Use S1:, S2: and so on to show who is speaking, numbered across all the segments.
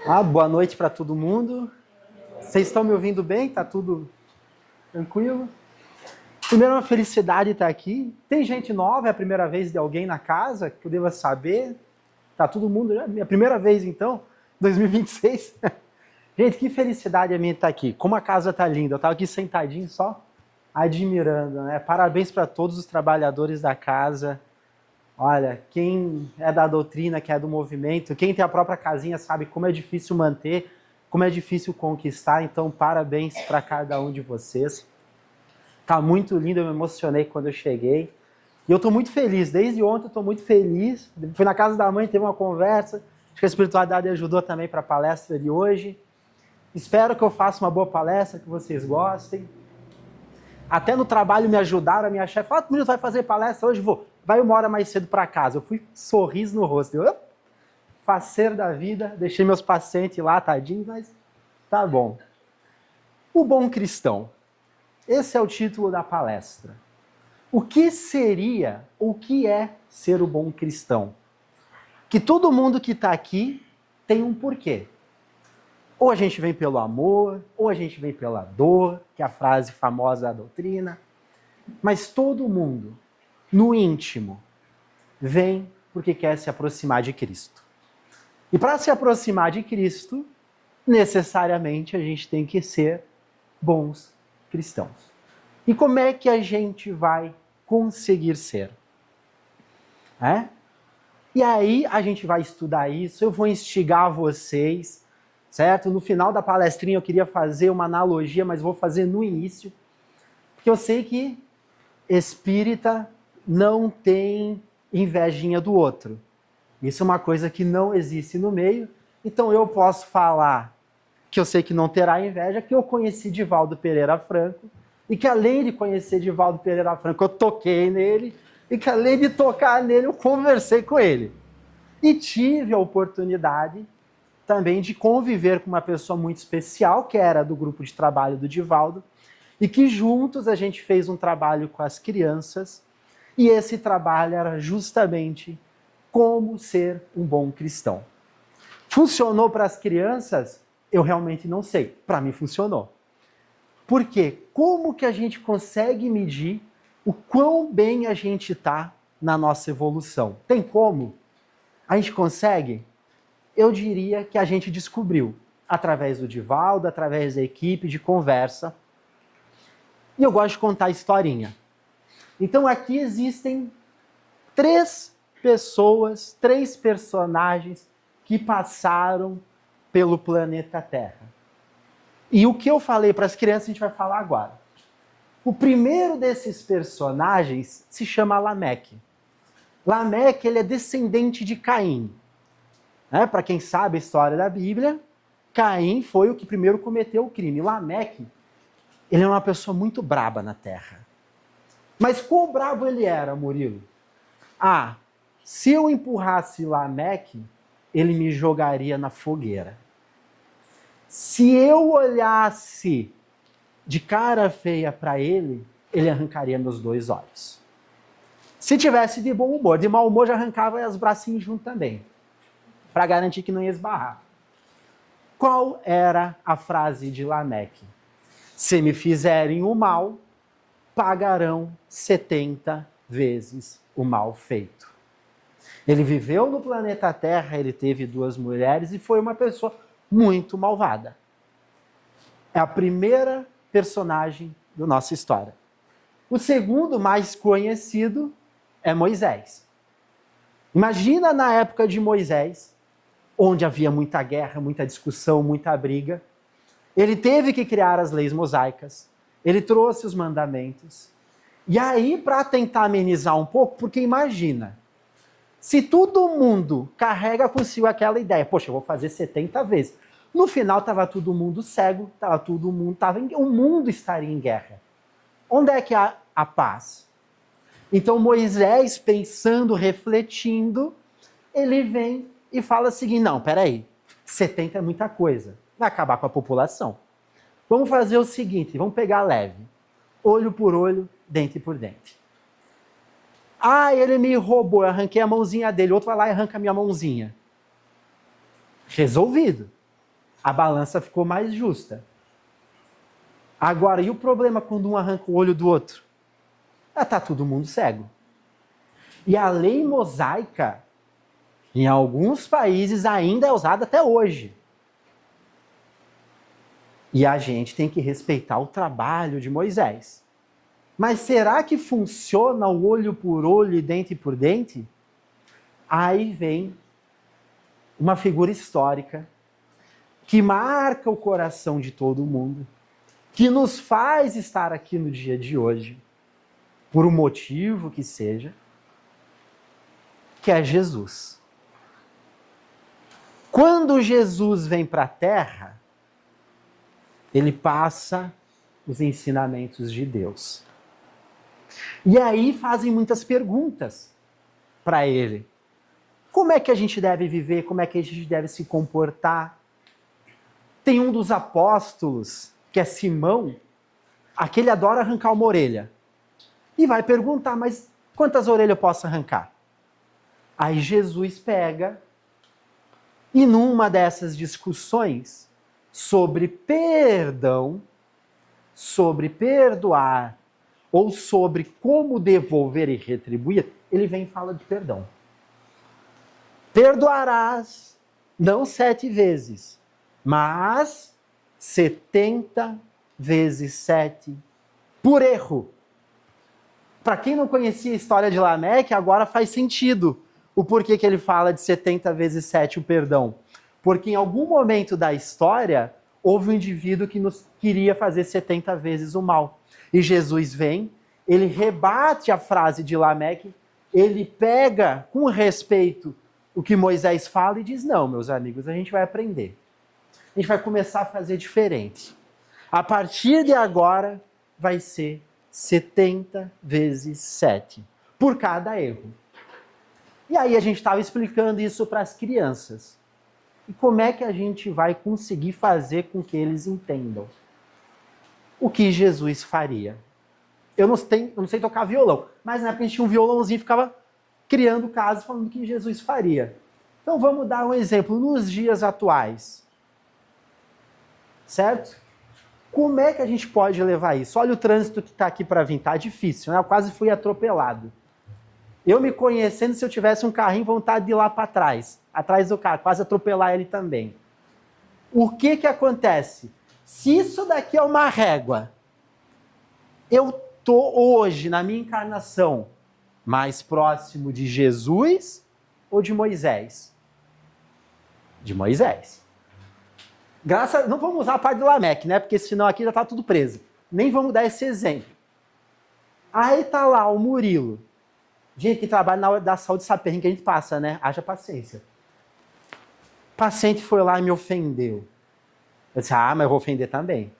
S1: Boa noite para todo mundo. Vocês estão me ouvindo bem? Tá tudo tranquilo? Primeiro, uma felicidade estar aqui. Tem gente nova, é a primeira vez de alguém na casa que eu deva saber. Tá todo mundo, é minha primeira vez então, 2026. Gente, que felicidade a minha estar aqui. Como a casa tá linda. Eu estava aqui sentadinho só admirando, né? Parabéns para todos os trabalhadores da casa. Olha, quem é da doutrina, que é do movimento, quem tem a própria casinha sabe como é difícil manter, como é difícil conquistar, então parabéns para cada um de vocês. Tá muito lindo, eu me emocionei quando eu cheguei. E eu tô muito feliz, desde ontem eu tô muito feliz. Fui na casa da mãe, teve uma conversa, acho que a espiritualidade ajudou também para a palestra de hoje. Espero que eu faça uma boa palestra, que vocês gostem. Até no trabalho me ajudaram, a minha chefe falou, menino, vai fazer palestra hoje? Vou. Vai 1 hora mais cedo para casa. Eu fui sorriso no rosto. Eu, faceiro da vida, deixei meus pacientes lá, tadinhos, mas tá bom. O bom cristão. Esse é o título da palestra. O que seria, o que é ser o bom cristão? Que todo mundo que está aqui tem um porquê. Ou a gente vem pelo amor, ou a gente vem pela dor, que é a frase famosa da doutrina. Mas todo mundo, no íntimo, vem porque quer se aproximar de Cristo. E para se aproximar de Cristo, necessariamente a gente tem que ser bons cristãos. E como é que a gente vai conseguir ser? E aí a gente vai estudar isso, eu vou instigar vocês, certo? No final da palestrinha eu queria fazer uma analogia, mas vou fazer no início, porque eu sei que espírita não tem invejinha do outro. Isso é uma coisa que não existe no meio, então eu posso falar que eu sei que não terá inveja, que eu conheci Divaldo Pereira Franco, e que além de conhecer Divaldo Pereira Franco, eu toquei nele, e que além de tocar nele, eu conversei com ele. E tive a oportunidade também de conviver com uma pessoa muito especial, que era do grupo de trabalho do Divaldo, e que juntos a gente fez um trabalho com as crianças, e esse trabalho era justamente como ser um bom cristão. Funcionou para as crianças? Eu realmente não sei. Para mim funcionou. Por quê? Como que a gente consegue medir o quão bem a gente está na nossa evolução? Tem como? A gente consegue? Eu diria que a gente descobriu, através do Divaldo, através da equipe, de conversa. E eu gosto de contar a historinha. Então aqui existem 3 pessoas, 3 personagens que passaram pelo planeta Terra. E o que eu falei para as crianças, a gente vai falar agora. O primeiro desses personagens se chama Lameque. Lameque, ele é descendente de Caim. Para quem sabe a história da Bíblia, Caim foi o que primeiro cometeu o crime. Lameque, ele é uma pessoa muito braba na Terra. Mas quão brabo ele era, Murilo? Se eu empurrasse Lameque, ele me jogaria na fogueira. Se eu olhasse de cara feia para ele arrancaria meus 2 olhos. Se tivesse de bom humor, de mau humor, já arrancava os bracinhos junto também, para garantir que não ia esbarrar. Qual era a frase de Lameque? Se me fizerem o mal, pagarão 70 vezes o mal feito. Ele viveu no planeta Terra, ele teve 2 mulheres e foi uma pessoa muito malvada. É a primeira personagem da nossa história. O segundo, mais conhecido, é Moisés. Imagina na época de Moisés, onde havia muita guerra, muita discussão, muita briga. Ele teve que criar as leis mosaicas, ele trouxe os mandamentos. E aí, para tentar amenizar um pouco, porque imagina, se todo mundo carrega consigo aquela ideia, poxa, eu vou fazer 70 vezes. No final estava todo mundo cego, o mundo estaria em guerra. Onde é que há a paz? Então Moisés, pensando, refletindo, ele vem e fala o seguinte, não, peraí, 70 é muita coisa, vai acabar com a população. Vamos fazer o seguinte, vamos pegar leve, olho por olho, dente por dente. Ele me roubou, eu arranquei a mãozinha dele, outro vai lá e arranca a minha mãozinha. Resolvido. A balança ficou mais justa. Agora, e o problema quando um arranca o olho do outro? Está todo mundo cego. E a lei mosaica, em alguns países, ainda é usada até hoje. E a gente tem que respeitar o trabalho de Moisés. Mas será que funciona o olho por olho e dente por dente? Aí vem uma figura histórica que marca o coração de todo mundo, que nos faz estar aqui no dia de hoje, por um motivo que seja, que é Jesus. Quando Jesus vem para a Terra, ele passa os ensinamentos de Deus. E aí fazem muitas perguntas para ele. Como é que a gente deve viver? Como é que a gente deve se comportar? Tem um dos apóstolos, que é Simão, aquele adora arrancar uma orelha. E vai perguntar, mas quantas orelhas eu posso arrancar? Aí Jesus pega e numa dessas discussões sobre perdão, sobre perdoar, ou sobre como devolver e retribuir, ele vem e fala de perdão. Perdoarás, não 7 vezes, mas 70 vezes 7 por erro. Para quem não conhecia a história de Lameque, agora faz sentido o porquê que ele fala de 70 vezes 7 o perdão. Porque em algum momento da história, houve um indivíduo que nos queria fazer 70 vezes o mal. E Jesus vem, ele rebate a frase de Lameque, ele pega com respeito o que Moisés fala e diz, não, meus amigos, a gente vai aprender. A gente vai começar a fazer diferente. A partir de agora, vai ser 70 vezes 7, por cada erro. E aí a gente estava explicando isso para as crianças. E como é que a gente vai conseguir fazer com que eles entendam o que Jesus faria? Eu não sei tocar violão, mas na época a gente tinha um violãozinho e ficava criando casos falando o que Jesus faria. Então vamos dar um exemplo nos dias atuais. Certo? Como é que a gente pode levar isso? Olha o trânsito que está aqui para vir, tá difícil, né? Eu quase fui atropelado. Eu me conhecendo, se eu tivesse um carrinho, vontade de ir lá para trás, atrás do carro, quase atropelar ele também. O que que acontece? Se isso daqui é uma régua, eu tô hoje, na minha encarnação, mais próximo de Jesus ou de Moisés? De Moisés. Não vamos usar a parte do Lameque, né? Porque senão aqui já está tudo preso. Nem vamos dar esse exemplo. Aí tá lá o Murilo. Gente que trabalha na hora da saúde sabe que a gente passa, né? Haja paciência. O paciente foi lá e me ofendeu. Eu disse, mas eu vou ofender também.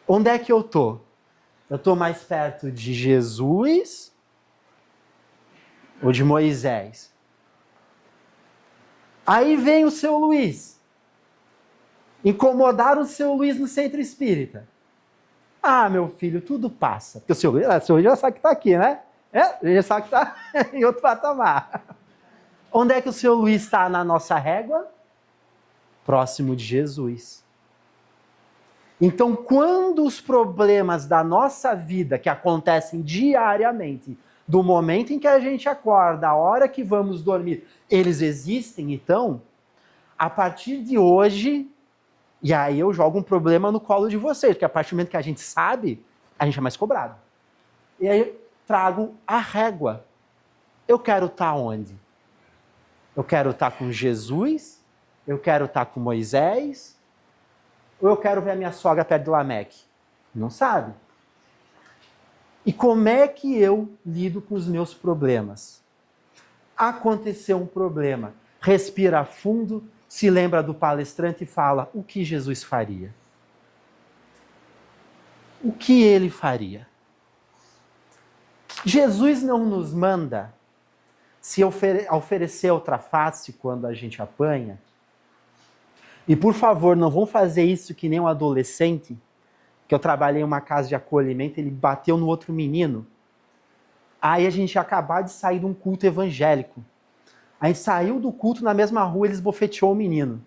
S1: Onde é que eu tô? Eu tô mais perto de Jesus ou de Moisés? Aí vem o seu Luiz. Incomodaram o seu Luiz no centro espírita. Meu filho, tudo passa. Porque o seu Luiz já sabe que está aqui, né? Ele já sabe que está em outro patamar. Onde é que o seu Luiz está na nossa régua? Próximo de Jesus. Então, quando os problemas da nossa vida, que acontecem diariamente, do momento em que a gente acorda, a hora que vamos dormir, eles existem, então, a partir de hoje, e aí eu jogo um problema no colo de vocês, porque a partir do momento que a gente sabe, a gente é mais cobrado. E aí eu trago a régua. Eu quero estar onde? Eu quero estar com Jesus? Eu quero estar com Moisés? Ou eu quero ver a minha sogra perto do Lameque? Não sabe. E como é que eu lido com os meus problemas? Aconteceu um problema. Respira fundo, se lembra do palestrante e fala, o que Jesus faria? O que ele faria? Jesus não nos manda se oferecer outra face quando a gente apanha. E por favor, não vão fazer isso que nem um adolescente, que eu trabalhei em uma casa de acolhimento, ele bateu no outro menino. Aí a gente ia acabar de sair de um culto evangélico. A gente saiu do culto na mesma rua, eles bofeteou o menino.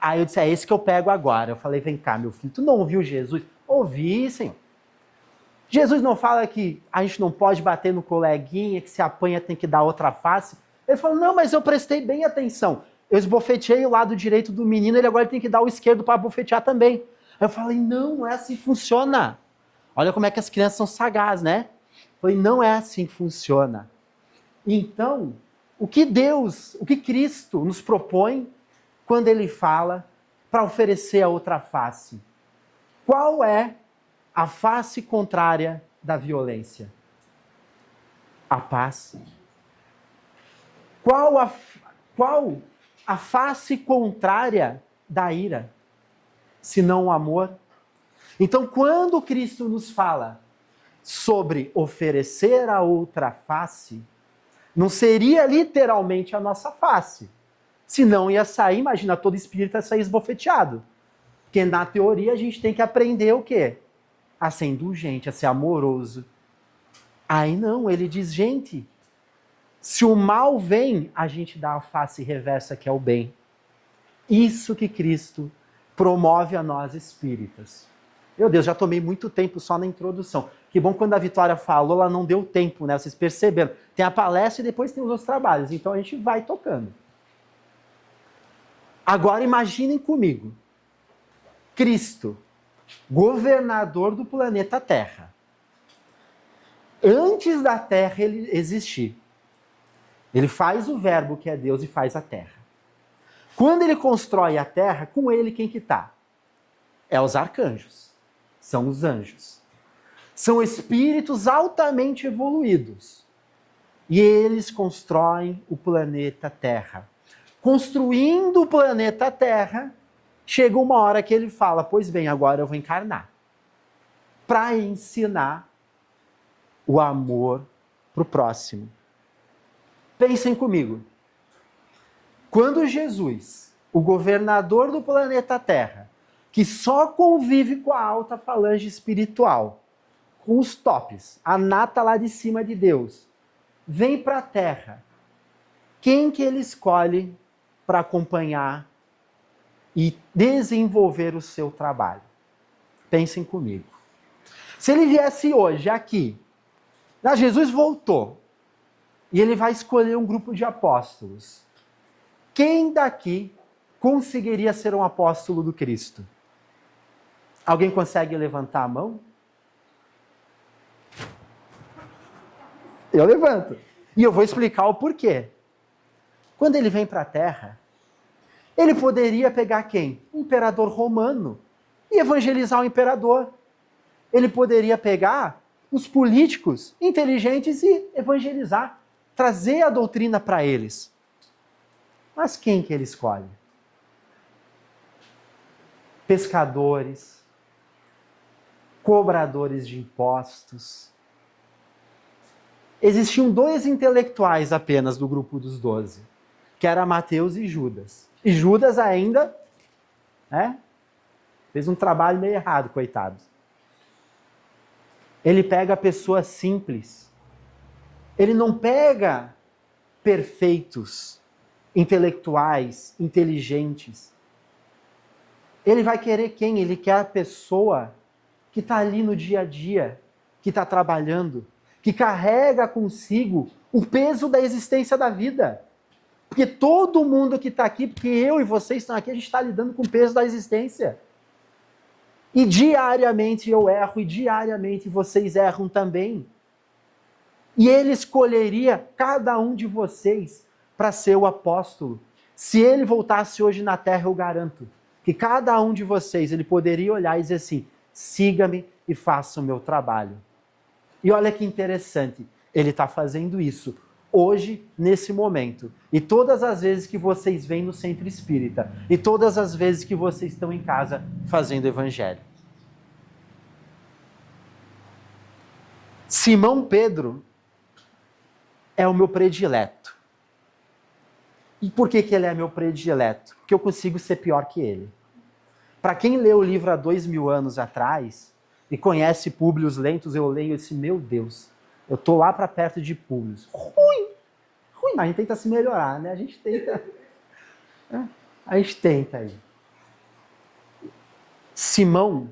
S1: Aí eu disse, é esse que eu pego agora. Eu falei, vem cá, meu filho, tu não ouviu Jesus? Ouvi, Senhor. Jesus não fala que a gente não pode bater no coleguinha, que se apanha tem que dar outra face. Ele falou, não, mas eu prestei bem atenção. Eu esbofeteei o lado direito do menino, ele agora tem que dar o esquerdo para bofetear também. Aí eu falei, não é assim que funciona. Olha como é que as crianças são sagazes, né? Eu falei, não é assim que funciona. Então, o que Cristo nos propõe quando ele fala para oferecer a outra face? Qual é a face contrária da violência? A paz. Qual a face contrária da ira? Senão o amor. Então, quando Cristo nos fala sobre oferecer a outra face, não seria literalmente a nossa face. Senão ia sair, imagina, todo espírito ia sair esbofeteado. Porque na teoria a gente tem que aprender o quê? A ser indulgente, a ser amoroso. Aí não, ele diz, gente, se o mal vem, a gente dá a face reversa que é o bem. Isso que Cristo promove a nós espíritas. Meu Deus, já tomei muito tempo só na introdução. Que bom quando a Vitória falou, ela não deu tempo, né? Vocês perceberam. Tem a palestra e depois tem os outros trabalhos. Então a gente vai tocando. Agora imaginem comigo. Cristo, governador do planeta Terra. Antes da Terra ele existir. Ele faz o verbo que é Deus e faz a Terra. Quando ele constrói a Terra, com ele quem que está? É os arcanjos. São os anjos. São espíritos altamente evoluídos. E eles constroem o planeta Terra. Construindo o planeta Terra, chega uma hora que ele fala, pois bem, agora eu vou encarnar. Para ensinar o amor para o próximo. Pensem comigo. Quando Jesus, o governador do planeta Terra, que só convive com a alta falange espiritual, com os tops, a nata lá de cima de Deus, vem para a Terra, quem que ele escolhe para acompanhar e desenvolver o seu trabalho? Pensem comigo. Se ele viesse hoje aqui, Jesus voltou, e ele vai escolher um grupo de apóstolos. Quem daqui conseguiria ser um apóstolo do Cristo? Alguém consegue levantar a mão? Eu levanto. E eu vou explicar o porquê. Quando ele vem para a Terra, ele poderia pegar quem? O imperador romano e evangelizar o imperador. Ele poderia pegar os políticos inteligentes e evangelizar, trazer a doutrina para eles. Mas quem que ele escolhe? Pescadores, cobradores de impostos. Existiam 2 intelectuais apenas do grupo dos 12, que era Mateus e Judas. E Judas ainda fez um trabalho meio errado, coitado. Ele pega pessoas simples. Ele não pega perfeitos, intelectuais, inteligentes. Ele vai querer quem? Ele quer a pessoa que está ali no dia a dia, que está trabalhando, que carrega consigo o peso da existência da vida. Porque todo mundo que está aqui, porque eu e vocês estão aqui, a gente está lidando com o peso da existência. E diariamente eu erro, e diariamente vocês erram também. E ele escolheria cada um de vocês para ser o apóstolo. Se ele voltasse hoje na Terra, eu garanto que cada um de vocês, ele poderia olhar e dizer assim, siga-me e faça o meu trabalho. E olha que interessante, ele está fazendo isso hoje, nesse momento. E todas as vezes que vocês vêm no Centro Espírita, e todas as vezes que vocês estão em casa fazendo evangelho. Simão Pedro é o meu predileto. E por que ele é meu predileto? Porque eu consigo ser pior que ele. Para quem leu o livro há 2000 anos atrás, e conhece Públio Lentulus, eu leio e disse, meu Deus, eu tô lá para perto de Públio. Ruim, mas a gente tenta se melhorar, né? A gente tenta aí. Simão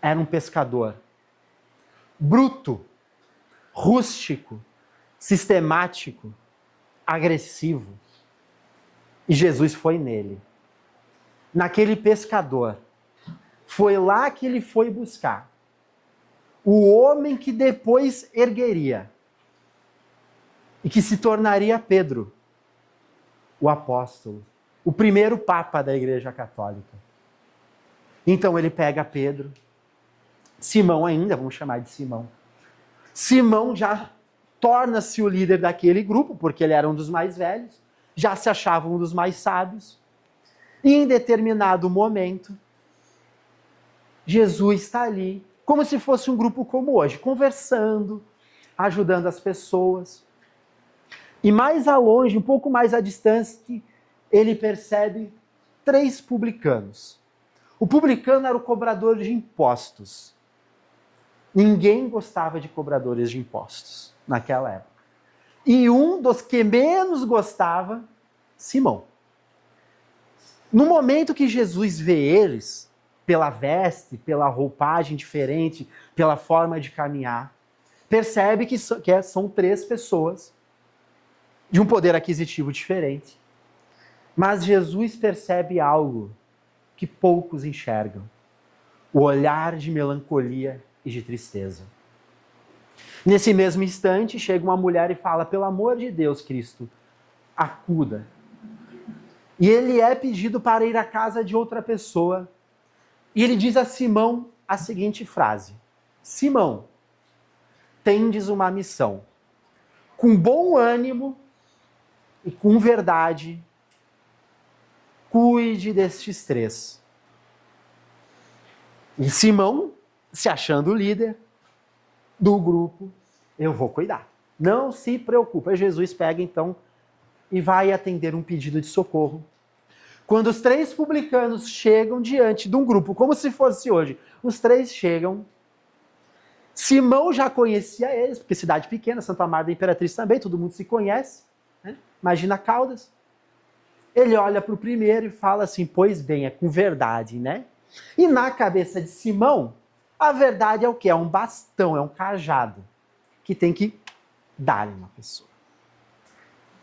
S1: era um pescador bruto, rústico, sistemático, agressivo. E Jesus foi nele. Naquele pescador. Foi lá que ele foi buscar. O homem que depois ergueria. E que se tornaria Pedro, o apóstolo. O primeiro papa da Igreja Católica. Então ele pega Pedro. Simão ainda, vamos chamar de Simão. Simão já torna-se o líder daquele grupo, porque ele era um dos mais velhos. Já se achava um dos mais sábios. E em determinado momento, Jesus está ali, como se fosse um grupo como hoje, conversando, ajudando as pessoas. E mais a longe, um pouco mais à distância, ele percebe 3 publicanos. O publicano era o cobrador de impostos. Ninguém gostava de cobradores de impostos naquela época. E um dos que menos gostava, Simão. No momento que Jesus vê eles, pela veste, pela roupagem diferente, pela forma de caminhar, percebe que são 3 pessoas de um poder aquisitivo diferente. Mas Jesus percebe algo que poucos enxergam: o olhar de melancolia e de tristeza. Nesse mesmo instante, chega uma mulher e fala: pelo amor de Deus, Cristo, acuda. E ele é pedido para ir à casa de outra pessoa. E ele diz a Simão a seguinte frase: Simão, tendes uma missão. Com bom ânimo e com verdade, cuide destes 3. E Simão, se achando o líder do grupo, eu vou cuidar. Não se preocupe. Jesus pega então e vai atender um pedido de socorro. Quando os 3 publicanos chegam diante de um grupo, como se fosse hoje, os 3 chegam. Simão já conhecia eles, porque cidade pequena, Santo Amaro da Imperatriz também, todo mundo se conhece. Né? Imagina Caldas. Ele olha para o primeiro e fala assim: pois bem, é com verdade, né? E na cabeça de Simão, a verdade é o quê? É um bastão, é um cajado, que tem que dar em uma pessoa.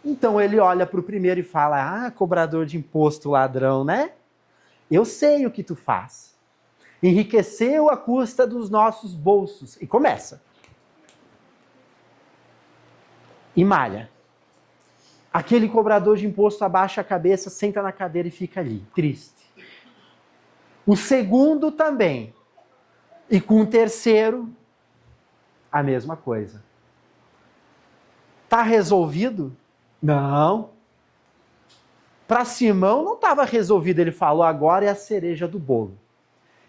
S1: Então ele olha para o primeiro e fala: ah, cobrador de imposto, ladrão, né? Eu sei o que tu faz. Enriqueceu à custa dos nossos bolsos. E começa. E malha. Aquele cobrador de imposto abaixa a cabeça, senta na cadeira e fica ali, triste. O segundo também. E com o terceiro, a mesma coisa. Tá resolvido? Não. Para Simão não estava resolvido, ele falou: agora é a cereja do bolo.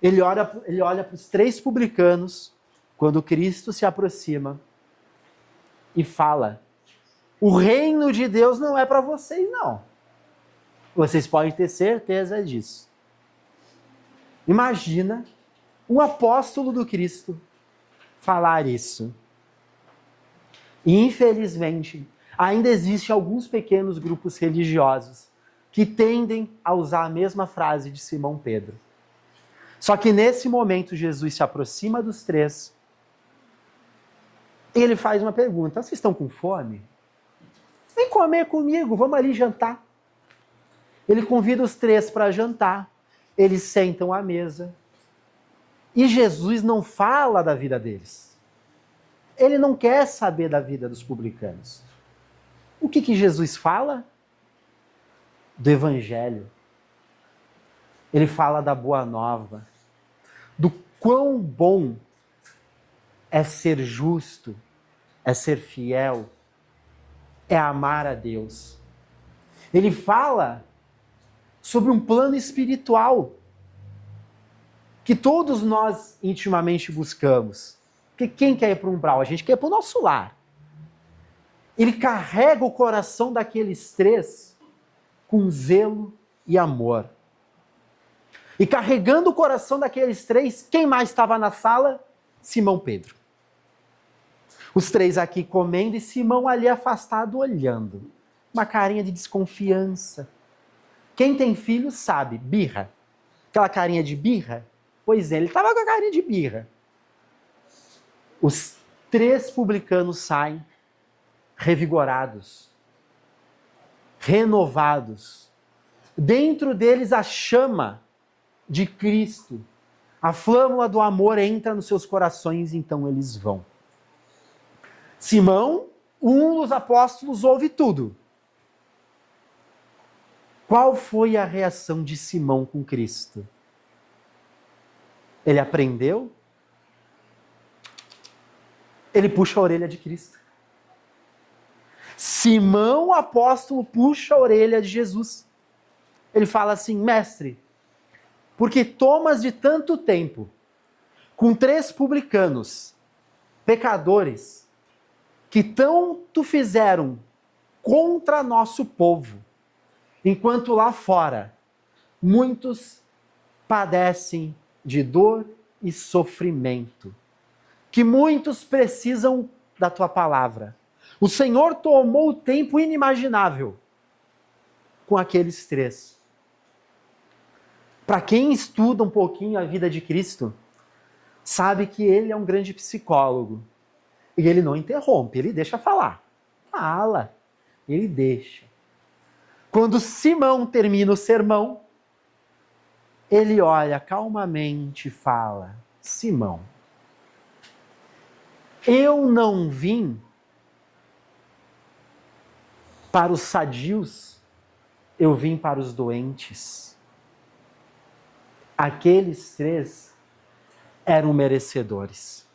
S1: Ele olha para os 3 publicanos, quando Cristo se aproxima, e fala: o reino de Deus não é para vocês, não. Vocês podem ter certeza disso. Imagina um apóstolo do Cristo falar isso. E, infelizmente, ainda existem alguns pequenos grupos religiosos que tendem a usar a mesma frase de Simão Pedro. Só que nesse momento Jesus se aproxima dos 3 e ele faz uma pergunta: vocês estão com fome? Vem comer comigo, vamos ali jantar. Ele convida os 3 para jantar, eles sentam à mesa e Jesus não fala da vida deles. Ele não quer saber da vida dos publicanos. O que Jesus fala? Do Evangelho. Ele fala da Boa Nova, do quão bom é ser justo, é ser fiel, é amar a Deus. Ele fala sobre um plano espiritual que todos nós intimamente buscamos. Porque quem quer ir para o umbral? A gente quer ir para o nosso lar. Ele carrega o coração daqueles 3 com zelo e amor. E carregando o coração daqueles 3, quem mais estava na sala? Simão Pedro. Os 3 aqui comendo e Simão ali afastado olhando. Uma carinha de desconfiança. Quem tem filho sabe, birra. Aquela carinha de birra? Pois é, ele estava com a carinha de birra. Os 3 publicanos saem revigorados, renovados. Dentro deles a chama de Cristo, a flâmula do amor entra nos seus corações, então eles vão. Simão, um dos apóstolos, ouve tudo. Qual foi a reação de Simão com Cristo? Ele aprendeu? Ele puxa a orelha de Cristo. Simão, o apóstolo, puxa a orelha de Jesus. Ele fala assim: mestre, porque tomas de tanto tempo com 3 publicanos, pecadores, que tanto fizeram contra nosso povo, enquanto lá fora muitos padecem de dor e sofrimento, que muitos precisam da tua palavra. O Senhor tomou o tempo inimaginável com aqueles 3. Para quem estuda um pouquinho a vida de Cristo, sabe que ele é um grande psicólogo. E ele não interrompe, ele deixa falar. Fala, ele deixa. Quando Simão termina o sermão, ele olha calmamente e fala: Simão, eu não vim para os sadios, eu vim para os doentes. Aqueles 3 eram merecedores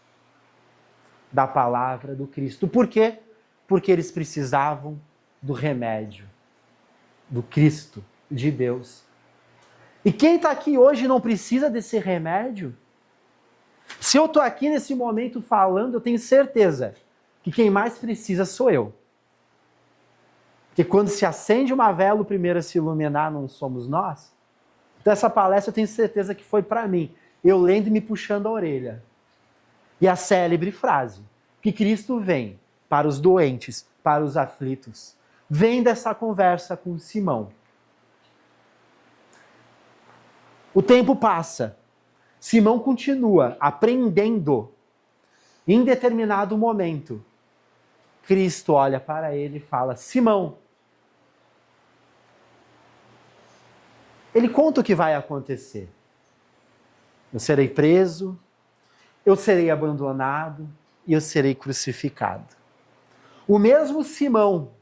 S1: da palavra do Cristo. Por quê? Porque eles precisavam do remédio, do Cristo, de Deus. E quem está aqui hoje não precisa desse remédio? Se eu estou aqui nesse momento falando, eu tenho certeza que quem mais precisa sou eu. Porque quando se acende uma vela, o primeiro a se iluminar não somos nós. Então essa palestra eu tenho certeza que foi para mim. Eu lendo e me puxando a orelha. E a célebre frase, que Cristo vem para os doentes, para os aflitos, vem dessa conversa com Simão. O tempo passa. Simão continua aprendendo. Em determinado momento, Cristo olha para ele e fala: Simão. Ele conta o que vai acontecer. Eu serei preso, eu serei abandonado e eu serei crucificado. O mesmo Simão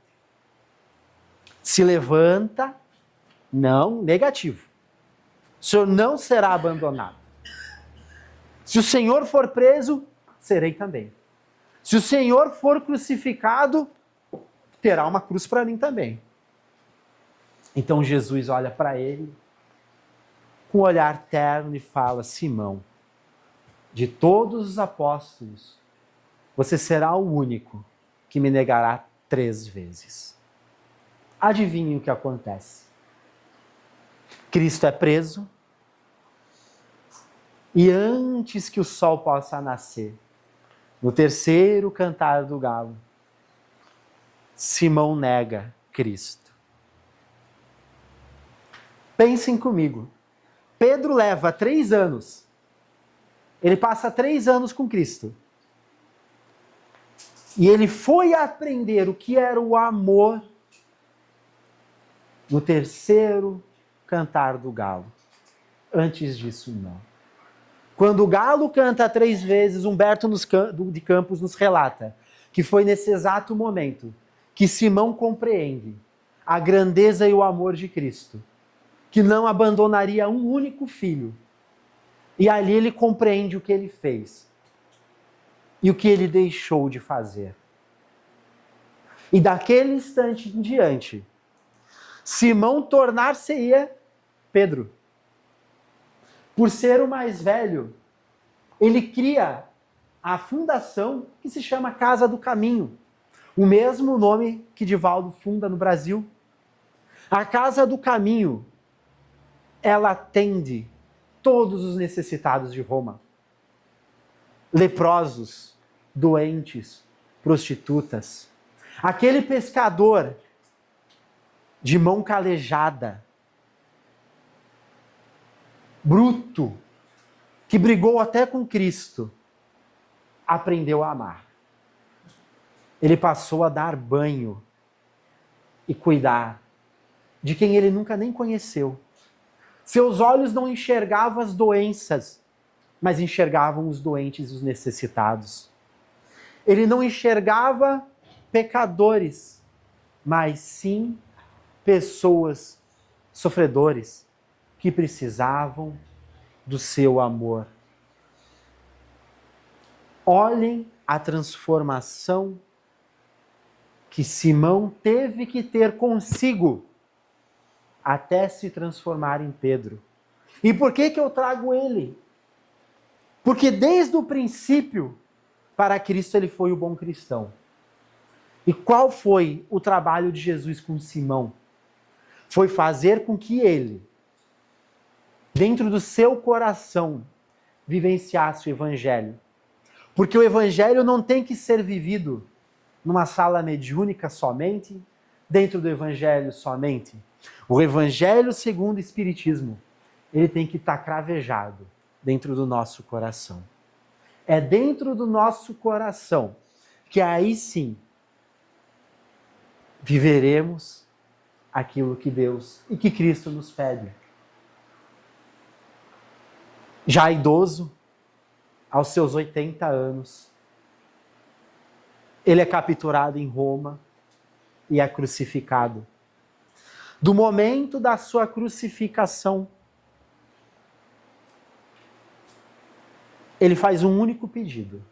S1: se levanta, não, negativo. O Senhor não será abandonado. Se o Senhor for preso, serei também. Se o Senhor for crucificado, terá uma cruz para mim também. Então Jesus olha para ele com um olhar terno e fala: Simão, de todos os apóstolos, você será o único que me negará 3 vezes. Adivinhe o que acontece. Cristo é preso e antes que o sol possa nascer, no 3º cantar do galo, Simão nega Cristo. Pensem comigo. Pedro leva 3 anos. Ele passa 3 anos com Cristo. E ele foi aprender o que era o amor no 3º cantar do galo. Antes disso, não. Quando o galo canta 3 vezes, Humberto de Campos nos relata que foi nesse exato momento que Simão compreende a grandeza e o amor de Cristo, que não abandonaria um único filho. E ali ele compreende o que ele fez e o que ele deixou de fazer. E daquele instante em diante, Simão tornar-se-ia Pedro. Por ser o mais velho, ele cria a fundação que se chama Casa do Caminho, o mesmo nome que Divaldo funda no Brasil. A Casa do Caminho, ela atende todos os necessitados de Roma. Leprosos, doentes, prostitutas. Aquele pescador de mão calejada, bruto, que brigou até com Cristo, aprendeu a amar. Ele passou a dar banho e cuidar de quem ele nunca nem conheceu. Seus olhos não enxergavam as doenças, mas enxergavam os doentes e os necessitados. Ele não enxergava pecadores, mas sim pessoas sofredores que precisavam do seu amor. Olhem a transformação que Simão teve que ter consigo até se transformar em Pedro. E por que eu trago ele? Porque desde o princípio, para Cristo, ele foi o bom cristão. E qual foi o trabalho de Jesus com Simão? Foi fazer com que ele, dentro do seu coração, vivenciasse o Evangelho. Porque o Evangelho não tem que ser vivido numa sala mediúnica somente, dentro do Evangelho somente. O Evangelho segundo o Espiritismo, ele tem que estar cravejado dentro do nosso coração. É dentro do nosso coração que aí sim viveremos aquilo que Deus e que Cristo nos pede. Já idoso, aos seus 80 anos, ele é capturado em Roma e é crucificado. Do momento da sua crucificação, ele faz um único pedido.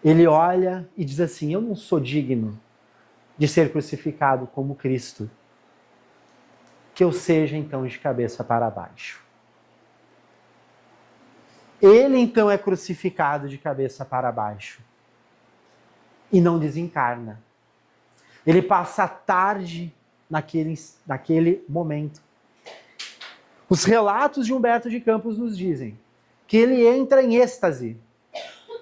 S1: Ele olha e diz assim: eu não sou digno de ser crucificado como Cristo. Que eu seja então de cabeça para baixo. Ele então é crucificado de cabeça para baixo. E não desencarna. Ele passa a tarde naquele momento. Os relatos de Humberto de Campos nos dizem que ele entra em êxtase,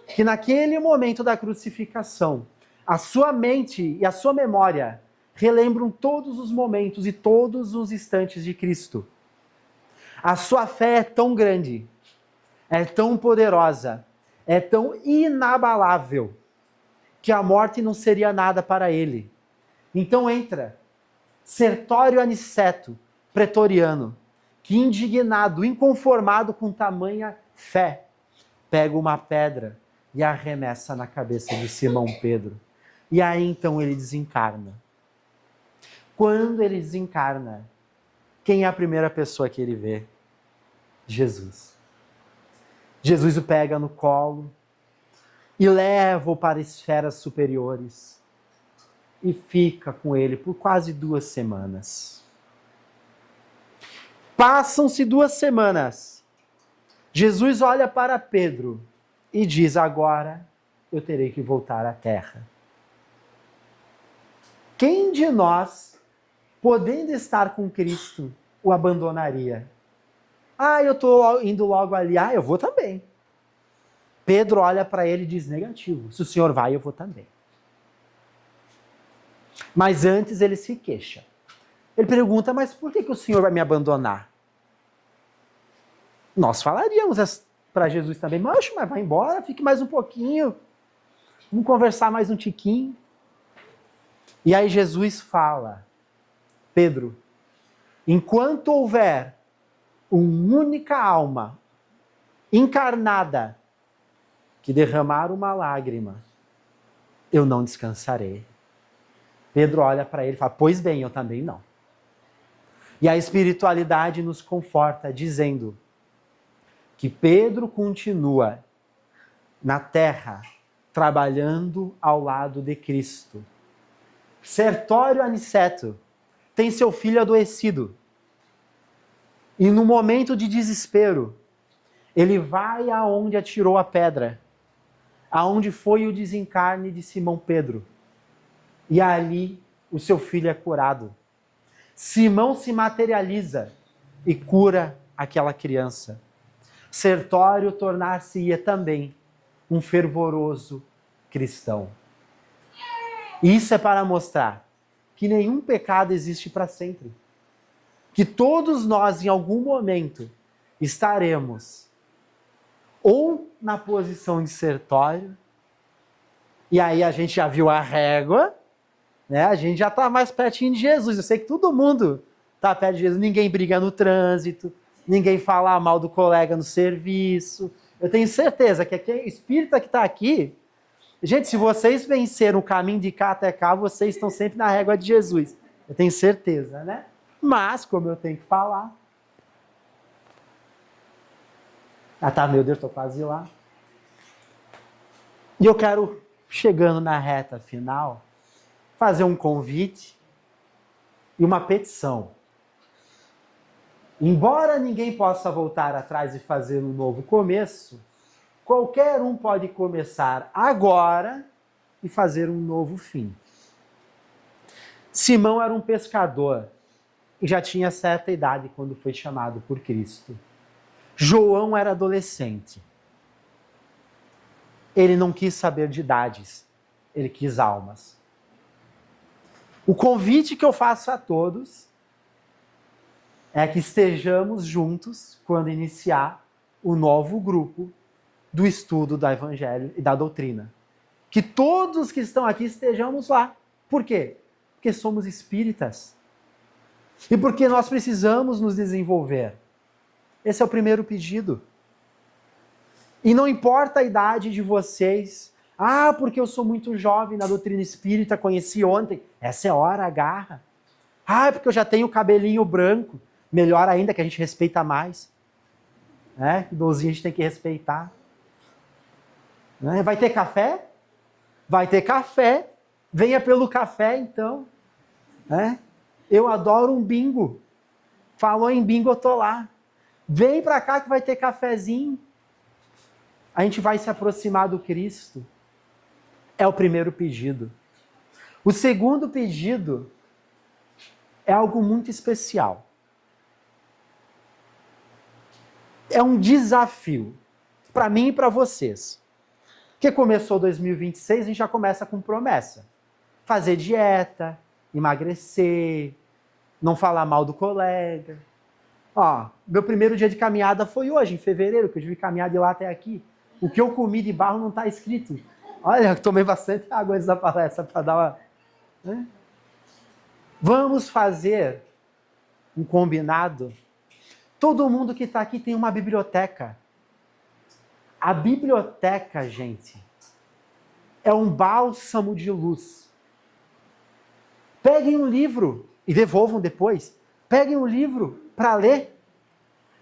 S1: que naquele momento da crucificação, a sua mente e a sua memória relembram todos os momentos e todos os instantes de Cristo. A sua fé é tão grande, é tão poderosa, é tão inabalável, que a morte não seria nada para ele. Então entra Sertório Aniceto, pretoriano, que indignado, inconformado com tamanha fé, pega uma pedra e arremessa na cabeça de Simão Pedro. E aí então ele desencarna. Quando ele desencarna, quem é a primeira pessoa que ele vê? Jesus. Jesus o pega no colo e leva-o para esferas superiores e fica com ele por quase 2 semanas. Passam-se 2 semanas. Jesus olha para Pedro e diz: agora eu terei que voltar à terra. Quem de nós, podendo estar com Cristo, o abandonaria? Eu estou indo logo ali. Eu vou também. Pedro olha para ele e diz: negativo. Se o senhor vai, eu vou também. Mas antes ele se queixa. Ele pergunta: mas por que o senhor vai me abandonar? Nós falaríamos para Jesus também: mas vai embora, fique mais um pouquinho. Vamos conversar mais um tiquinho. E aí Jesus fala: Pedro, enquanto houver uma única alma encarnada que derramar uma lágrima, eu não descansarei. Pedro olha para ele e fala: pois bem, eu também não. E a espiritualidade nos conforta dizendo que Pedro continua na terra trabalhando ao lado de Cristo. Sertório Aniceto tem seu filho adoecido. E no momento de desespero, ele vai aonde atirou a pedra, aonde foi o desencarne de Simão Pedro. E ali o seu filho é curado. Simão se materializa e cura aquela criança. Sertório tornar-se-ia também um fervoroso cristão. Isso é para mostrar que nenhum pecado existe para sempre. que todos nós, em algum momento, estaremos ou na posição de sertório, e aí a gente já viu a régua, né? A gente já está mais pertinho de Jesus. Eu sei que todo mundo está perto de Jesus. Ninguém briga no trânsito, ninguém fala mal do colega no serviço. Eu tenho certeza que aquele espírita que está aqui, gente, se vocês venceram o caminho de cá até cá, vocês estão sempre na régua de Jesus. Eu tenho certeza, né? Mas, como eu tenho que falar... Ah tá, meu Deus, estou quase lá. E eu quero, chegando na reta final, fazer um convite e uma petição. Embora ninguém possa voltar atrás e fazer um novo começo, qualquer um pode começar agora e fazer um novo fim. Simão era um pescador e já tinha certa idade quando foi chamado por Cristo. João era adolescente. Ele não quis saber de idades, ele quis almas. O convite que eu faço a todos é que estejamos juntos quando iniciar o novo grupo do estudo do Evangelho e da doutrina. Que todos que estão aqui estejamos lá. Por quê? Porque somos espíritas. E porque nós precisamos nos desenvolver. Esse é o primeiro pedido. E não importa a idade de vocês. Ah, porque eu sou muito jovem na doutrina espírita, conheci ontem. Essa é hora, agarra. Ah, porque eu já tenho cabelinho branco. Melhor ainda, que a gente respeita mais. Né? Idosinho a gente tem que respeitar. Né? Vai ter café? Vai ter café. Venha pelo café, então. Né? Eu adoro um bingo. Falou em bingo, eu tô lá. Vem para cá que vai ter cafezinho. A gente vai se aproximar do Cristo. É o primeiro pedido. O segundo pedido é algo muito especial. É um desafio para mim e para vocês. Porque começou 2026, a gente já começa com promessa. Fazer dieta, emagrecer, não falar mal do colega. Ó, meu primeiro dia de caminhada foi hoje, em fevereiro, que eu tive caminhar de lá até aqui. O que eu comi de barro não está escrito. Olha, eu tomei bastante água antes da palestra para dar uma... Né? Vamos fazer um combinado. Todo mundo que está aqui tem uma biblioteca. A biblioteca, gente, é um bálsamo de luz. Peguem um livro e devolvam depois. Peguem um livro para ler.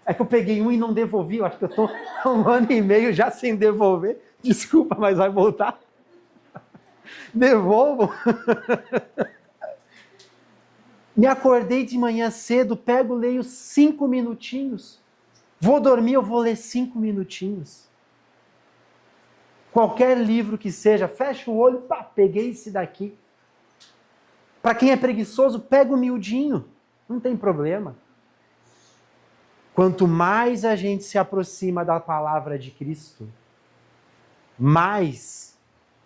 S1: É que eu peguei um e não devolvi. Eu acho que eu estou há 1 ano e meio já sem devolver. Desculpa, mas vai voltar. Devolvam. Me acordei de manhã cedo, pego, leio 5 minutinhos. Vou dormir, eu vou ler 5 minutinhos. Qualquer livro que seja, fecha o olho, pá, peguei esse daqui. Para quem é preguiçoso, pega o miudinho. Não tem problema. Quanto mais a gente se aproxima da palavra de Cristo, mais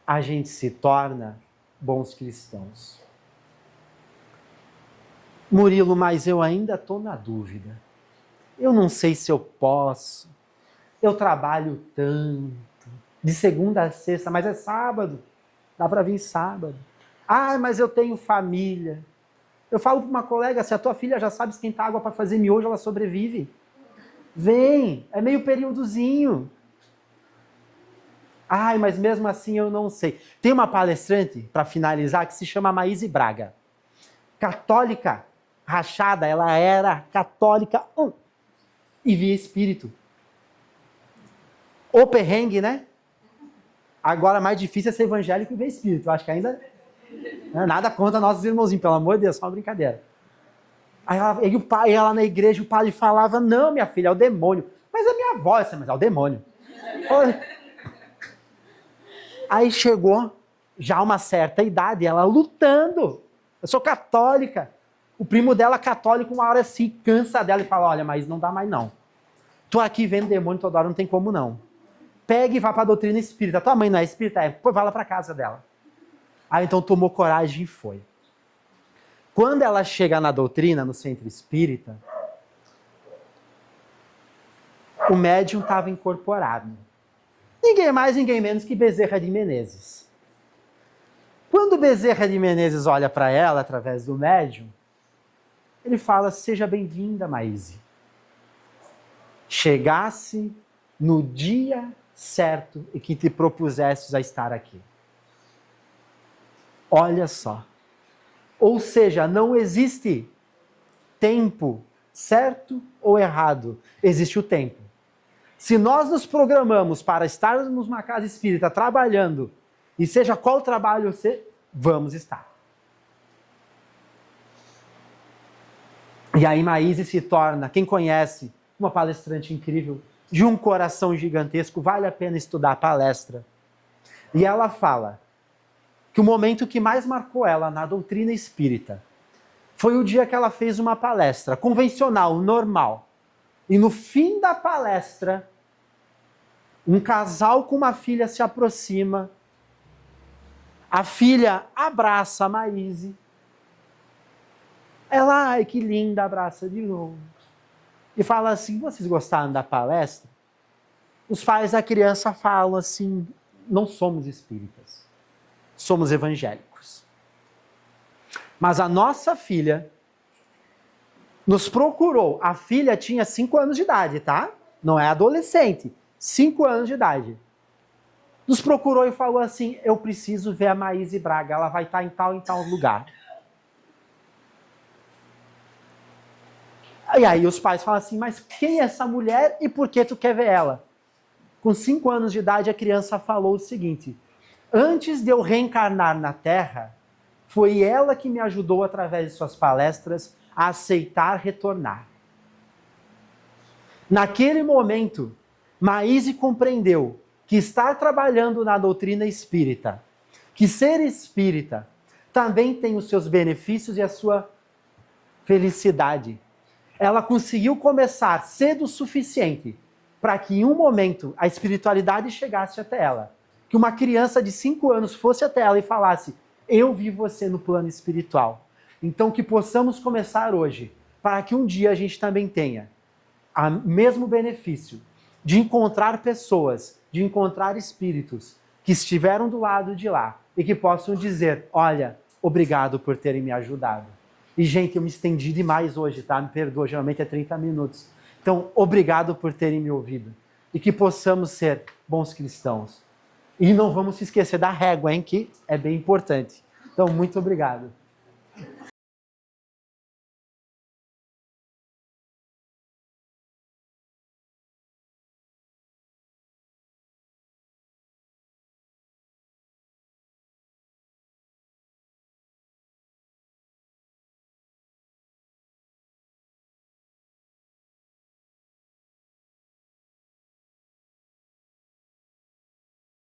S1: a gente se torna bons cristãos. Murilo, mas eu ainda estou na dúvida. Eu não sei se eu posso. Eu trabalho tanto, de segunda a sexta, mas é sábado. Dá para vir sábado. Ah, mas eu tenho família. Eu falo para uma colega, se a tua filha já sabe esquentar água para fazer miojo, ela sobrevive. Vem, é meio períodozinho. Ai, mas mesmo assim eu não sei. Tem uma palestrante, para finalizar, que se chama Maíse Braga. Católica, rachada, ela era católica e via espírito. O perrengue, né? Agora mais difícil é ser evangélico e ver espírito. Eu acho que ainda... Nada contra nossos irmãozinhos, pelo amor de Deus, só uma brincadeira. Aí o pai ia lá na igreja, o padre falava, não, minha filha, é o demônio. Mas a minha avó, mas é o demônio. Aí chegou já uma certa idade, ela lutando. Eu sou católica. O primo dela, católico, uma hora se cansa dela e fala, olha, mas não dá mais não. Tô aqui vendo demônio toda hora, não tem como não. Pega e vá para a doutrina espírita. Tua mãe não é espírita? Pô, vai lá para casa dela. Aí então tomou coragem e foi. Quando ela chega na doutrina, no centro espírita, o médium estava incorporado. Ninguém mais, ninguém menos que Bezerra de Menezes. Quando Bezerra de Menezes olha para ela, através do médium, ele fala: seja bem-vinda, Maíse. Chegasse no dia certo e que te propusesses a estar aqui. Olha só. Ou seja, não existe tempo certo ou errado. Existe o tempo. Se nós nos programamos para estarmos numa casa espírita trabalhando, e seja qual trabalho ser, vamos estar. E aí Maíse se torna, quem conhece, uma palestrante incrível, de um coração gigantesco, vale a pena estudar a palestra. E ela fala que o momento que mais marcou ela na doutrina espírita foi o dia que ela fez uma palestra convencional, normal. E no fim da palestra, um casal com uma filha se aproxima, a filha abraça a Maíse, ela, ai que linda, abraça de novo. E fala assim: vocês gostaram da palestra? Os pais da criança falam assim: não somos espíritas, somos evangélicos. Mas a nossa filha nos procurou. A filha tinha 5 anos de idade, tá? Não é adolescente. 5 anos de idade. Nos procurou e falou assim: eu preciso ver a Maíse Braga, ela vai estar em tal lugar. E aí os pais falam assim: mas quem é essa mulher e por que tu quer ver ela? Com 5 anos de idade, a criança falou o seguinte: antes de eu reencarnar na Terra, foi ela que me ajudou, através de suas palestras, a aceitar retornar. Naquele momento, Maíse compreendeu que estar trabalhando na doutrina espírita, que ser espírita, também tem os seus benefícios e a sua felicidade. Ela conseguiu começar cedo o suficiente para que em um momento a espiritualidade chegasse até ela. Que uma criança de 5 anos fosse até ela e falasse: eu vi você no plano espiritual. Então que possamos começar hoje, para que um dia a gente também tenha o mesmo benefício de encontrar pessoas, de encontrar espíritos que estiveram do lado de lá e que possam dizer: olha, obrigado por terem me ajudado. E, gente, eu me estendi demais hoje, tá? Me perdoa, geralmente é 30 minutos. Então, obrigado por terem me ouvido. E que possamos ser bons cristãos. E não vamos se esquecer da régua, hein? Que é bem importante. Então, muito obrigado.